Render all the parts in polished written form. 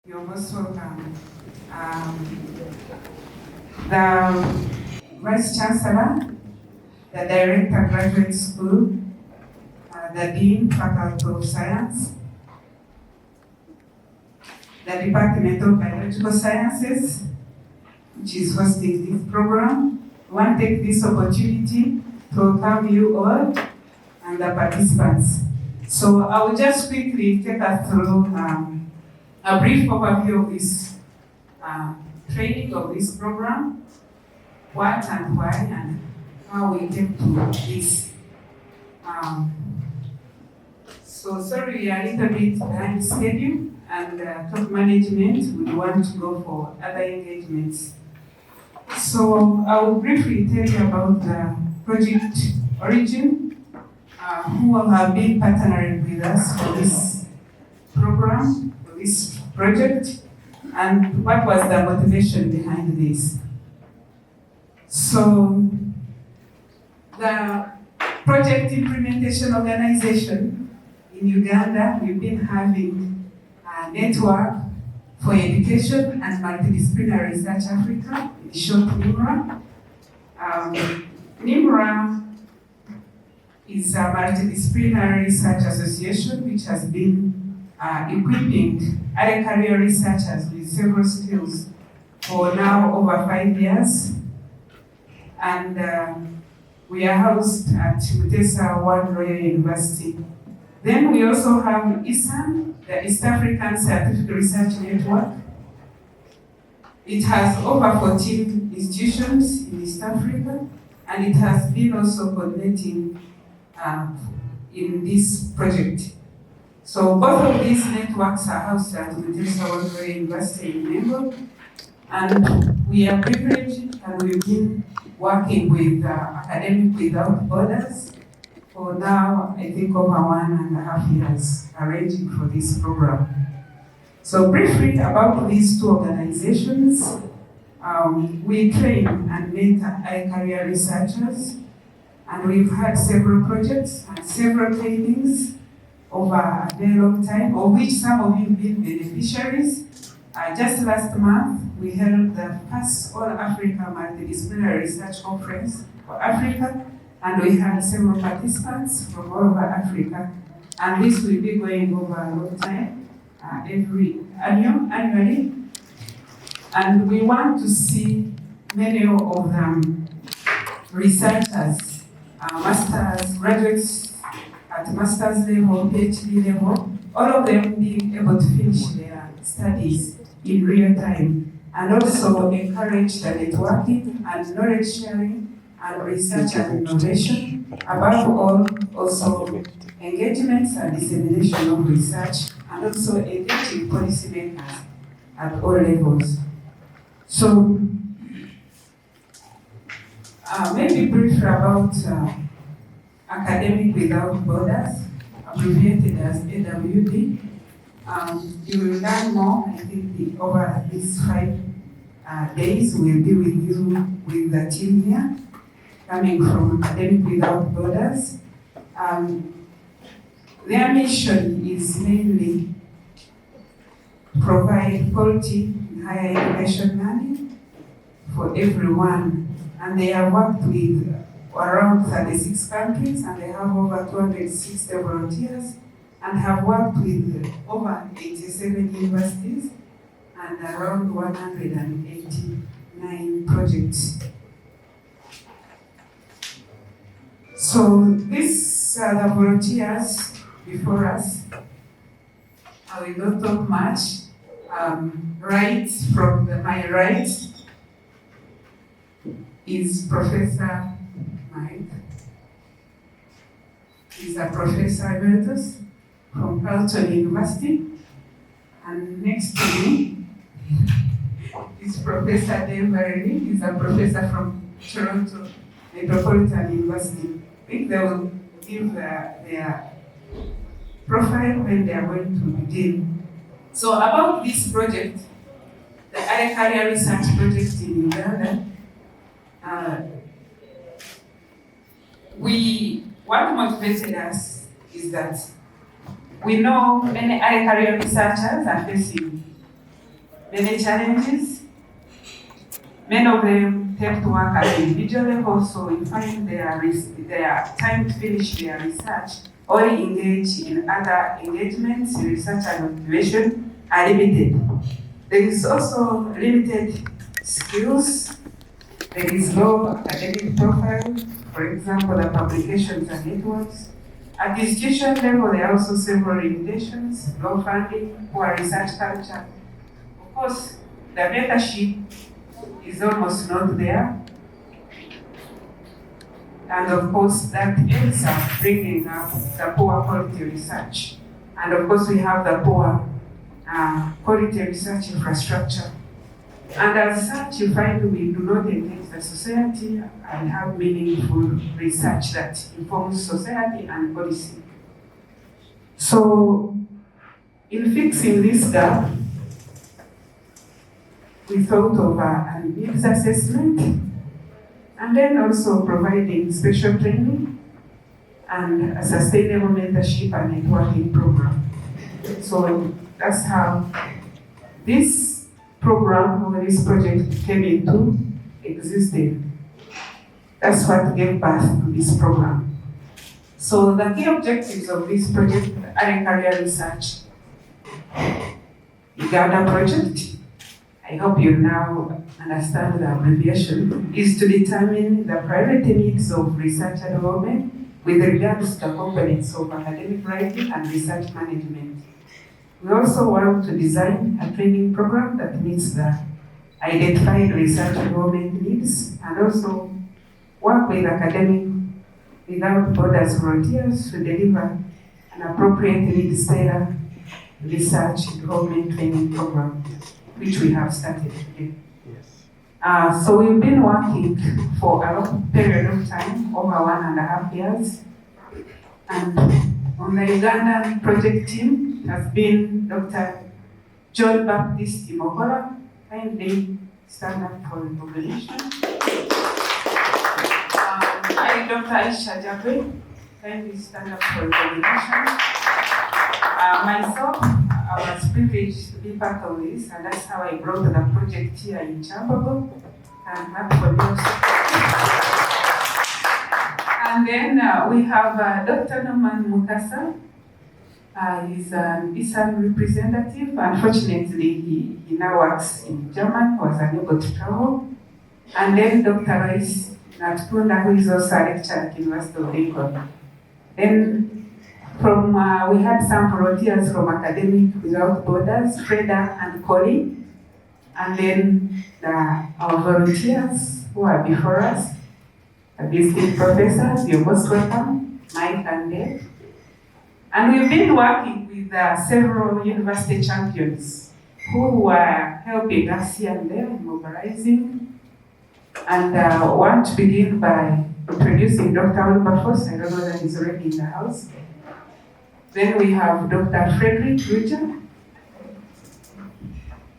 You're most welcome. The Vice Chancellor, the Director Graduate School, the Dean Faculty of Science, the Department of Biological Sciences, which is hosting this program. I want to take this opportunity to welcome you all and the participants. So I will just quickly take us through a brief overview of this training of this program, what and why and how we came to this. So sorry, we are a little bit behind schedule, and top management would want to go for other engagements. So I will briefly tell you about the project origin, who have been partnering with us for this program, for this project, and what was the motivation behind this. So the project implementation organization in Uganda, we've been having a network for education and multidisciplinary research Africa, in short NEMRA. NEMRA is a multidisciplinary research association which has been equipping early career researchers with several skills for now over 5 years. And we are housed at Mutesa One Royal University. Then we also have EASRN, the East African Scientific Research Network. It has over 14 institutions in East Africa, and it has been also coordinating in this project. So both of these networks are housed at Mutesa One Royal University in Nembo, and we are privileged, and we've been working with Academic Without Borders for now, I think, over 1.5 years, arranging for this program. So briefly about these two organizations, we train and mentor early career researchers, and we've had several projects and several trainings over a very long time, of which some of you have been beneficiaries. Just last month, we held the first All-Africa Multidisciplinary Research Conference for Africa, and we had several participants from all over Africa. And this will be going over a long time, annually. And we want to see many of them researchers, masters, graduates at master's level, PhD level, all of them being able to finish their studies in real time, and also encourage the networking and knowledge sharing and research and innovation. Above all, also engagements and dissemination of research, and also engaging policymakers at all levels. So, maybe briefly about Academic Without Borders, abbreviated as AWB. You will learn more, I think, over these 5 days. We'll be with you, with the team here, coming from Academic Without Borders. Their mission is mainly provide quality higher education learning for everyone. And they have worked with around 36 countries, and they have over 260 volunteers, and have worked with over 87 universities and around 189 projects. So these are the volunteers before us. I will not talk much. Right from my right is Professor Mike. He's a Professor Emeritus from Carleton University. And next to me is Professor Dave Barely. He's a professor from Toronto Metropolitan University. I think they will give their profile when they are going to begin. So about this project, the Early Career Research Project in Uganda, what motivated us is that we know many early career researchers are facing many challenges. Many of them tend to work at the individual level, so we find their time to finish their research or engage in other engagements, research and motivation are limited. There is also limited skills. There is low academic profile, for example, the publications and networks. At the institution level, there are also several limitations, low funding, poor research culture. Of course, the mentorship is almost not there. And of course, that ends up bringing up the poor quality research. And of course, we have the poor quality research infrastructure. And as such, you find we do not engage the society and have meaningful research that informs society and policy. So, in fixing this gap, we thought of a needs assessment and then also providing special training and a sustainable mentorship and networking program. So that's how this program or this project came into existence. That's what gave birth to this program. So the key objectives of this project, Early Career Research Uganda project, I hope you now understand the abbreviation, is to determine the priority needs of research and development with regards to the components of academic writing and research management. We also want to design a training program that meets the identified research and development needs and also work with academic without borders volunteers to deliver an appropriate needs-tailored research and development training program, which we have started today. Yes. So we've been working for a long period of time, over 1.5 years. And on the Ugandan project team has been Dr. John Baptist Imokola, kindly stand up for recognition. I, Dr. Aisha Jabwe, kindly stand up for recognition. Myself, I was privileged to be part of this, and that's how I brought the project here in Chambogo. And happy for you. And then we have Dr. Norman Mukasa. He's an EASRN representative. Unfortunately, he now works in Germany, was unable to travel. And then Dr. Royce Natkunda, who is also a lecturer at University of Lincoln. Then we had some volunteers from Academic Without Borders, Freda and Collie. And then our volunteers who are before us, the visiting professors, you're most welcome, Mike and Dave. And we've been working with several university champions who were helping us here and there in mobilizing. And I want to begin by introducing Dr. Wilberforce. I don't know that he's already in the house. Then we have Dr. Frederick Ruja.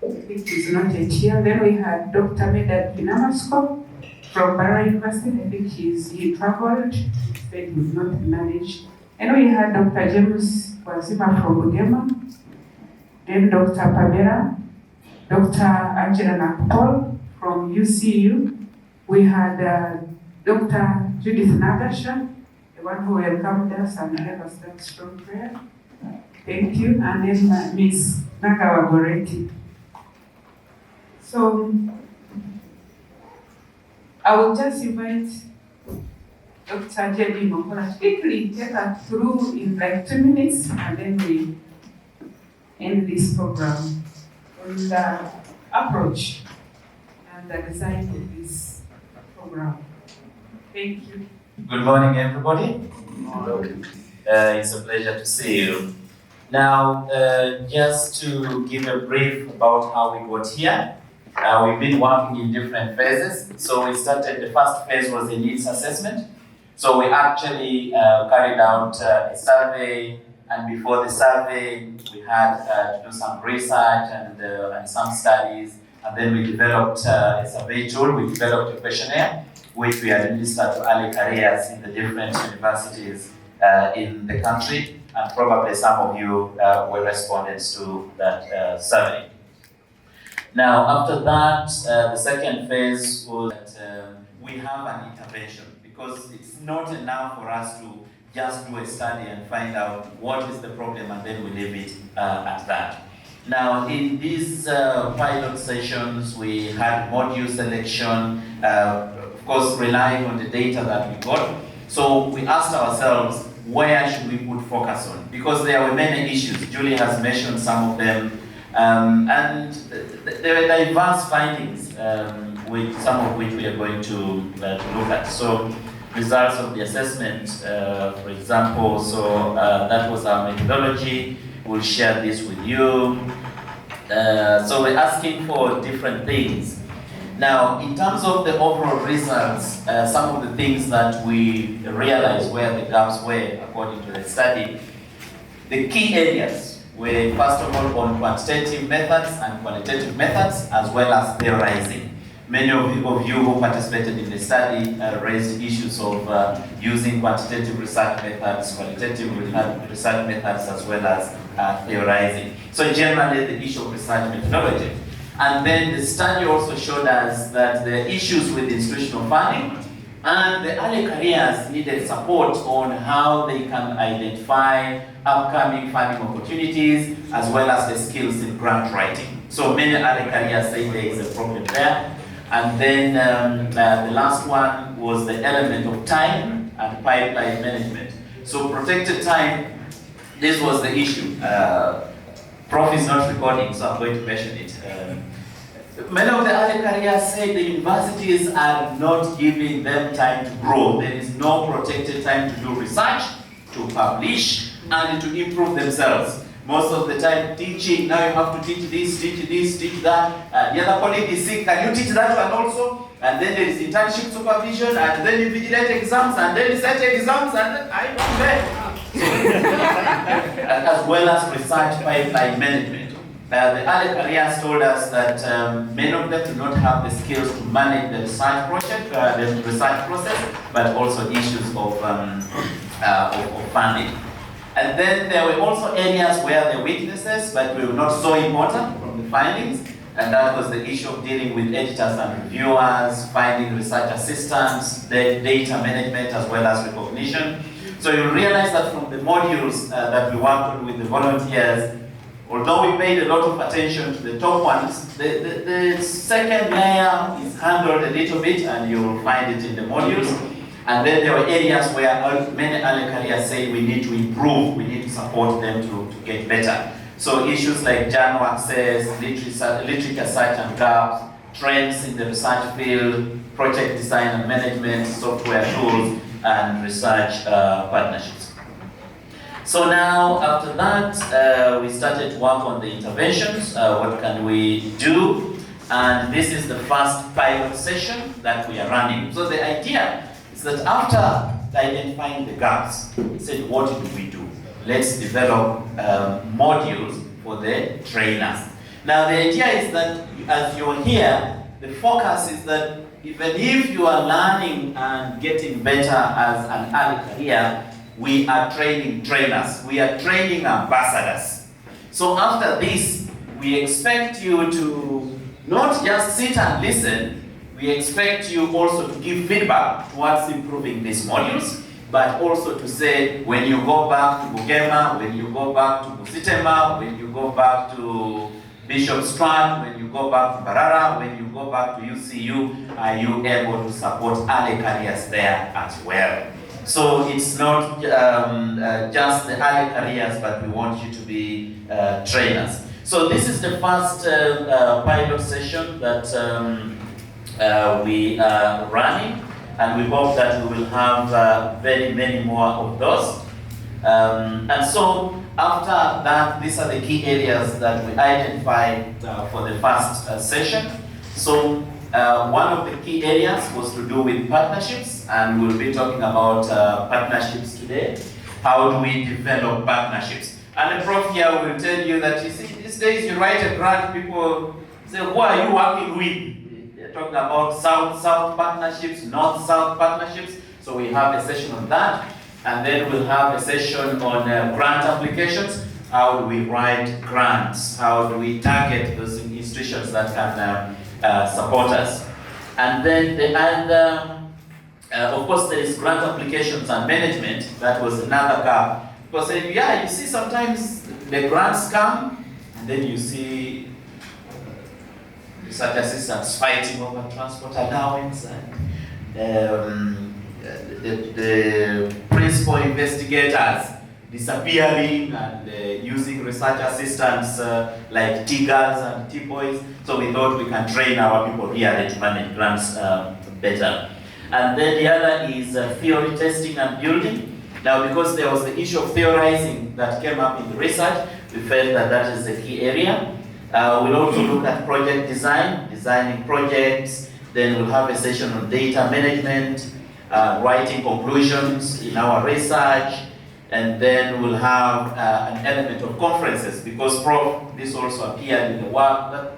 I think he's not yet here. Then we had Dr. Medad Pinamasko from Barra University. I think he traveled, he said he would not manage. And we had Dr. James Wazima from Bugema. Then Dr. Pamela, Dr. Angela Nakpol from UCU. We had Dr. Judith Nagasha, the one who welcomed us and gave us that strong prayer. Thank you. And then Ms. Nagawa Goretti. So I will just invite Dr. J.B. Mokola to quickly take us through in like 2 minutes, and then we end this program on the approach and the design of this program. Thank you. Good morning, everybody. It's a pleasure to see you. Now, just to give a brief about how we got here. We've been working in different phases. So we started, the first phase was the needs assessment. So we actually carried out a survey, and before the survey, we had to do some research and some studies. And then we developed a survey tool. We developed a questionnaire, which we administered to early careers in the different universities in the country. And probably some of you were respondents to that survey. Now, after that, the second phase was that we have an intervention, because it's not enough for us to just do a study and find out what is the problem and then we leave it at that. Now, in these pilot sessions, we had module selection, of course, relying on the data that we got. So we asked ourselves, where should we put focus on? Because there were many issues. Julie has mentioned some of them. And there were diverse findings, with some of which we are going to look at. So, results of the assessment, for example, so that was our methodology. We'll share this with you. So we're asking for different things. Now, in terms of the overall results, some of the things that we realized where the gaps were, according to the study, the key areas were, first of all, on quantitative methods and qualitative methods, as well as theorizing. Many of you who participated in the study raised issues of using quantitative research methods, qualitative research methods, as well as theorizing. So generally, the issue of research methodology. And then the study also showed us that the issues with institutional funding and the early careers needed support on how they can identify upcoming funding opportunities, as well as the skills in grant writing. So many early careers say there is a problem there. And then the last one was the element of time and pipeline management. So protected time, this was the issue. Prof is not recording, so I'm going to mention it. Many of the early careers say the universities are not giving them time to grow. There is no protected time to do research, to publish, and to improve themselves. Most of the time teaching, now you have to teach this, teach that. The other colleague is sick, can you teach that one also? And then there is internship supervision, and then invigilate exams, and then research exams, and then I don't know. As well as research pipeline management. The early careers told us that many of them do not have the skills to manage the research project, the research process, but also issues of funding. And then there were also areas where the weaknesses, but were not so important from the findings, and that was the issue of dealing with editors and reviewers, finding research assistants, the data management, as well as recognition. So you realize that from the modules that we worked on with the volunteers, although we paid a lot of attention to the top ones, the second layer is handled a little bit, and you will find it in the modules. And then there were areas where many early careers say we need to improve, we need to support them to get better. So issues like journal access, literature search and gaps, trends in the research field, project design and management, software tools, and research partnerships. So now, after that, we started to work on the interventions. What can we do? And this is the first pilot session that we are running. So the idea is that after identifying the gaps, we said, what do we do? Let's develop modules for the trainers. Now the idea is that as you're here, the focus is that even if you are learning and getting better as an early career, we are training trainers, we are training ambassadors. So after this, we expect you to not just sit and listen, we expect you also to give feedback towards improving these modules, but also to say, when you go back to Bugema, when you go back to Busitema, when you go back to Bishop Strand, when you go back to Barara, when you go back to UCU, are you able to support early careers there as well? So it's not just the early careers, but we want you to be trainers. So this is the first pilot session that we are running, and we hope that we will have very many more of those. And so after that, these are the key areas that we identified for the first session. So one of the key areas was to do with partnerships, and we'll be talking about partnerships today. How do we develop partnerships? And the prof here will tell you that, you see, these days you write a grant, people say, who are you working with? They're talking about South-South partnerships, North-South partnerships. So we have a session on that. And then we'll have a session on grant applications. how do we write grants, how do we target those institutions that can support us. And then of course there is grant applications and management. That was another gap. Because yeah, you see sometimes the grants come and then you see research assistants fighting over transport allowance and the principal investigators disappearing and using research assistants like T-girls and T-boys. So we thought we can train our people here to manage grants better. And then the other is theory testing and building. Now, because there was the issue of theorizing that came up in the research, we felt that that is the key area. We'll also look at project design, designing projects. Then we'll have a session on data management, writing conclusions in our research, and then we'll have an element of conferences, because this also appeared in the work that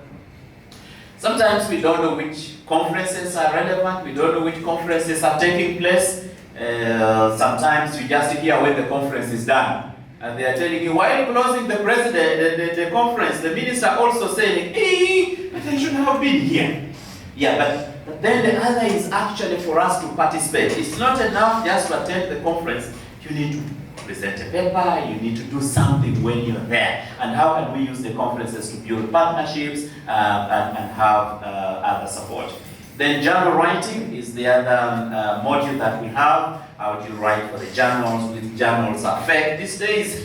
sometimes we don't know which conferences are relevant, we don't know which conferences are taking place. Sometimes you just hear when the conference is done, and they are telling you, while closing the president, the conference, the minister also saying, hey, but I should have been here. Yeah, but then the other is actually for us to participate. It's not enough just to attend the conference. You need to present a paper, you need to do something when you're there. And how can we use the conferences to build partnerships and have other support? Then journal writing is the other module that we have. How do you write for the journals? With journals affect these days?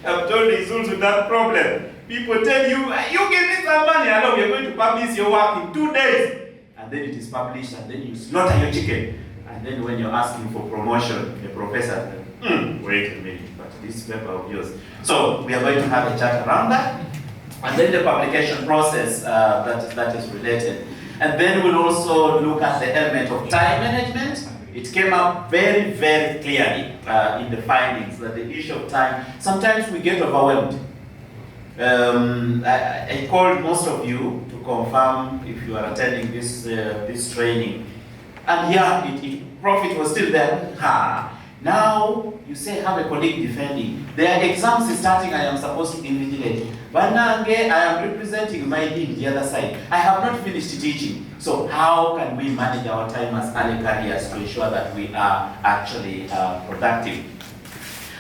I've told Izul with that problem. People tell you, you give me some money, I know we're going to publish your work in 2 days. And then it is published, and then you slaughter your chicken. And then when you're asking for promotion, the professor says, wait a minute, but this paper of yours. So we are going to have a chat around that. And then the publication process that is related. And then we'll also look at the element of time management. It came up very, very clearly in the findings that the issue of time, sometimes we get overwhelmed. I called most of you to confirm if you are attending this training. And yeah, profit was still there. Now, you say have a colleague defending. Their exams is starting, I am supposed to invigilate. But now I am representing my team the other side. I have not finished teaching. So how can we manage our time as early careers to ensure that we are actually productive?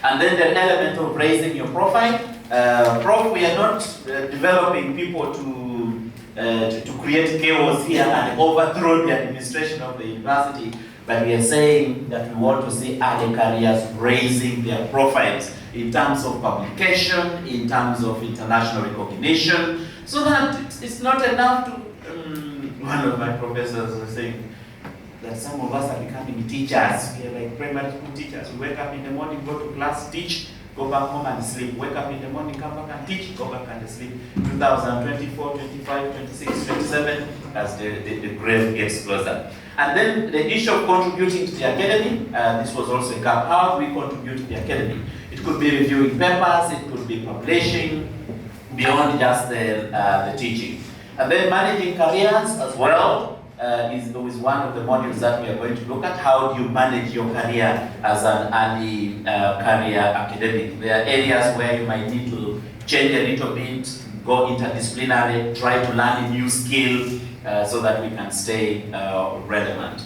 And then the element of raising your profile. We are not developing people to create chaos here and overthrow the administration of the university. But we are saying that we want to see early careers raising their profiles in terms of publication, in terms of international recognition, so that it's not enough to... one of my professors was saying that some of us are becoming teachers. We are like primary school teachers. We wake up in the morning, go to class, teach, go back home and sleep. Wake up in the morning, come back and teach, go back and sleep. 2024, 25, 26, 27, as the grave gets closer. And then the issue of contributing to the academy, this was also a gap. How do we contribute to the academy? It could be reviewing papers, it could be publishing, beyond just the teaching. And then managing careers as well is one of the modules that we are going to look at. How do you manage your career as an early career academic? There are areas where you might need to change a little bit, go interdisciplinary, try to learn a new skill, so that we can stay relevant.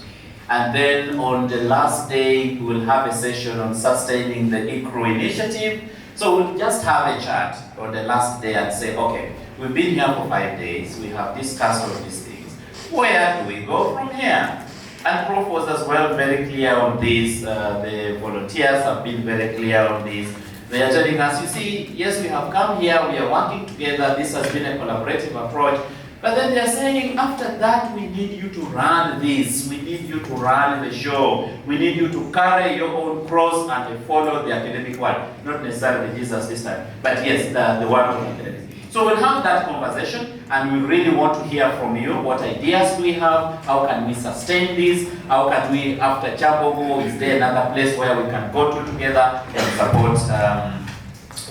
And then on the last day, we will have a session on sustaining the ECRU initiative. So we'll just have a chat on the last day and say, okay, we've been here for 5 days, we have discussed all these things. Where do we go from here? And Prof was as well very clear on this. The volunteers have been very clear on this. They are telling us, you see, yes, we have come here, we are working together, this has been a collaborative approach. But then they are saying, after that, we need you to run this. We need you to run the show. We need you to carry your own cross and follow the academic one. Not necessarily Jesus this time, but yes, the one of academics. So we'll have that conversation, and we really want to hear from you. What ideas do we have? How can we sustain this? How can we, after Chambogo, is there another place where we can go to together and support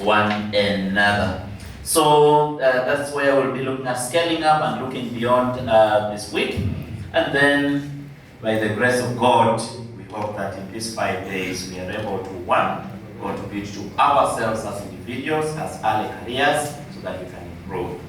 one another? So that's where we'll be looking at scaling up and looking beyond this week. And then, by the grace of God, we hope that in these 5 days we are able to, one, contribute to ourselves as individuals, individuals as early careers so that we can improve.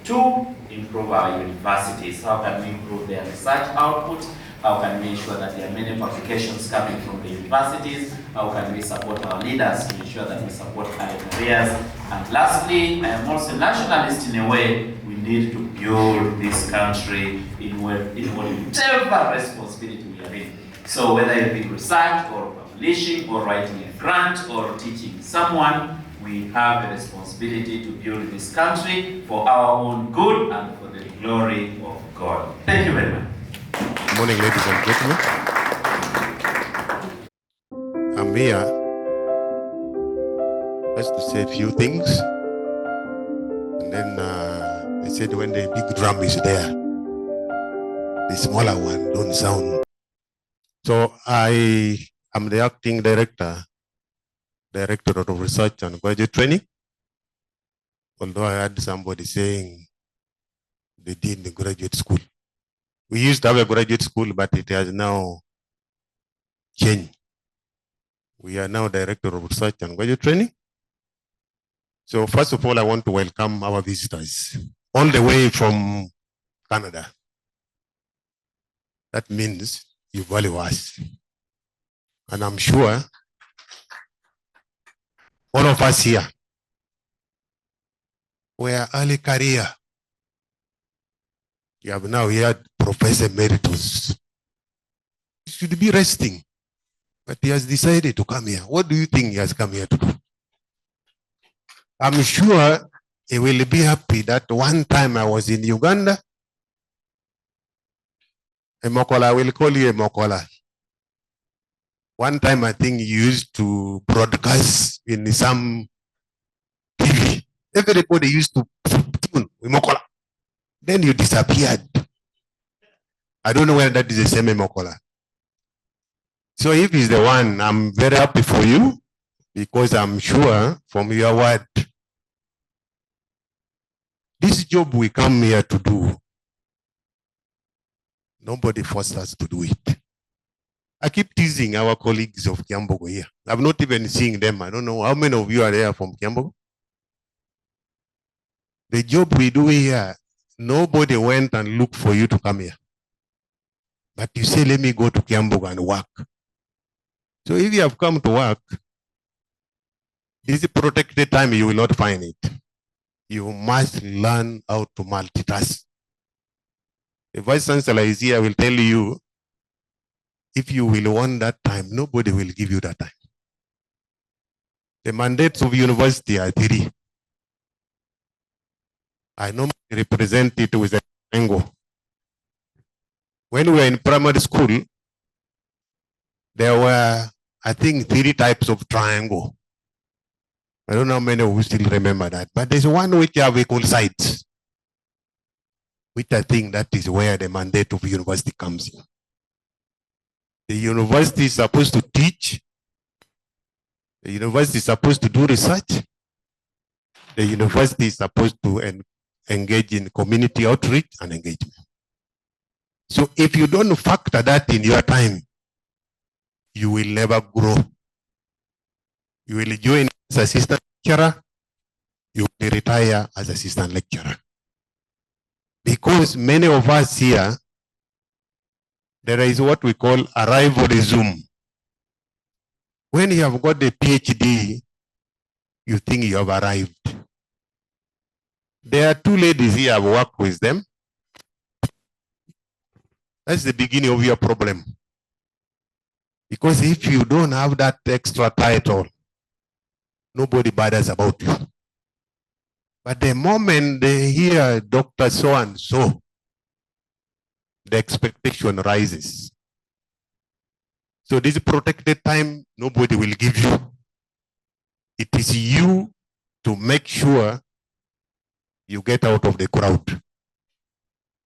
2, improve our universities. How can we improve their research output? How can we ensure that there are many publications coming from the universities? How can we support our leaders to ensure that we support early careers? And lastly, I am also a nationalist in a way. We need to build this country in whatever responsibility we are in. So whether it be research or publishing or writing a grant or teaching someone, we have a responsibility to build this country for our own good and for the glory of God. Thank you very much. Good morning, ladies and gentlemen. I'm here just to say a few things. And then they said when the big drum is there, the smaller one don't sound. So I am the acting director of research and graduate training. Although I had somebody saying they did the graduate school. We used to have a graduate school, but it has now changed. We are now director of research and graduate training. So first of all, I want to welcome our visitors all the way from Canada. That means you value us. And I'm sure all of us here were early career. You have now heard Professor Emeritus. He should be resting, but he has decided to come here. What do you think he has come here to do? I'm sure he will be happy that one time I was in Uganda. Emokola, I will call you Emokola. One time I think you used to broadcast in some TV. Everybody used to tune Emokola. Then you disappeared. I don't know whether that is the same Emokola. So if he's the one, I'm very happy for you because I'm sure from your word, this job we come here to do, nobody forced us to do it. I keep teasing our colleagues of Kiambogo here. I've not even seen them. I don't know how many of you are there from Kiambogo. The job we do here, nobody went and looked for you to come here. But you say, let me go to Kiambogo and work. So if you have come to work, this is protected time, you will not find it. You must learn how to multitask. The Vice Chancellor is here, I will tell you, if you will want that time, nobody will give you that time. The mandates of university are 3. I normally represent it with a triangle. When we were in primary school, there were, I think, 3 types of triangle. I don't know how many of you still remember that, but there's one which have equal sides, which I think that is where the mandate of university comes in. The university is supposed to teach. The university is supposed to do research. The university is supposed to engage in community outreach and engagement. So if you don't factor that in your time, you will never grow. You will join as assistant lecturer, you will retire as assistant lecturer. Because many of us here, there is what we call arrivalism. When you have got a PhD, you think you have arrived. There are 2 ladies here, I've worked with them. That's the beginning of your problem. Because if you don't have that extra title, nobody bothers about you. But the moment they hear Dr. So-and-so, the expectation rises. So this protected time, nobody will give you. It is you to make sure you get out of the crowd.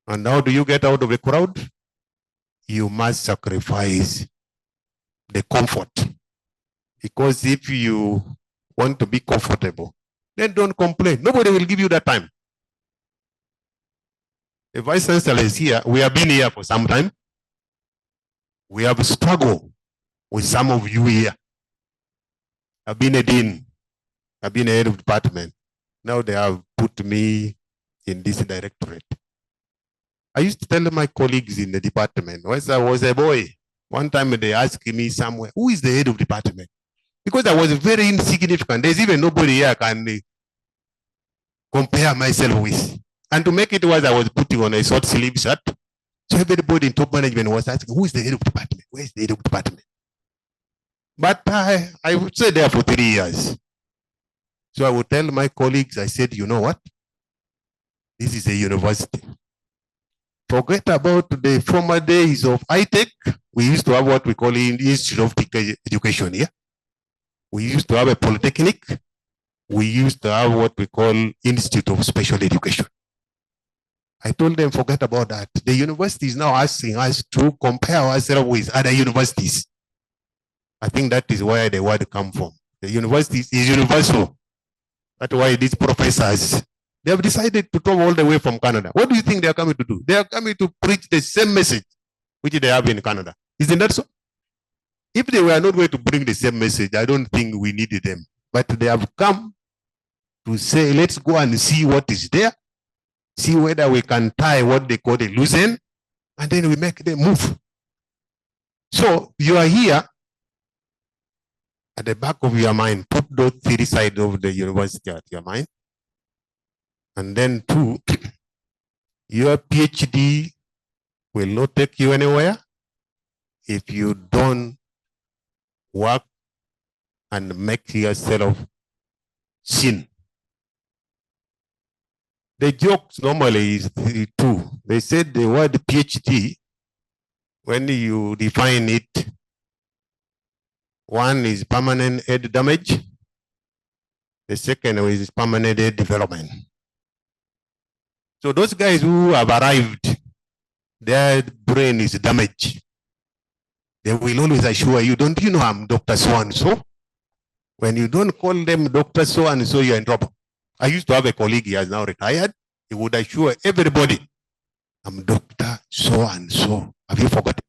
And how do you get out of the crowd? You must sacrifice the comfort. Because if you want to be comfortable, then don't complain. Nobody will give you that time. The Vice Chancellor is here. We have been here for some time. We have struggled with some of you here. I've been a dean. I've been head of department. Now they have put me in this directorate. I used to tell my colleagues in the department, once I was a boy, one time they asked me somewhere, who is the head of department? Because I was very insignificant. There's even nobody here I can compare myself with. And to make it worse, I was putting on a short sleeve shirt. So everybody in top management was asking, who is the head of department? Where is the head of department? But I would stay there for 3 years. So I would tell my colleagues, I said, you know what? This is a university. Forget about the former days of high-tech. We used to have what we call the Institute of Education here. We used to have a polytechnic. We used to have what we call Institute of Special Education. I told them, forget about that. The university is now asking us to compare ourselves with other universities. I think that is where the word comes from. The university is universal. That's why these professors, they have decided to come all the way from Canada. What do you think they are coming to do? They are coming to preach the same message which they have in Canada. Isn't that so? If they were not going to bring the same message, I don't think we needed them. But they have come to say, let's go and see what is there, see whether we can tie what they call a loose end, and then we make them move. So you are here. At the back of your mind, put those 3 sides of the university at your mind. And then 2, your PhD will not take you anywhere if you don't work and make yourself seen. The jokes normally is 2. They said the word PhD, when you define it, 1 is permanent head damage. The second is permanent head development. So those guys who have arrived, their brain is damaged. They will always assure you, don't you know I'm Dr. So-and-so? When you don't call them Dr. So-and-so, you're in trouble. I used to have a colleague, he has now retired. He would assure everybody, I'm Dr. So-and-so. Have you forgotten?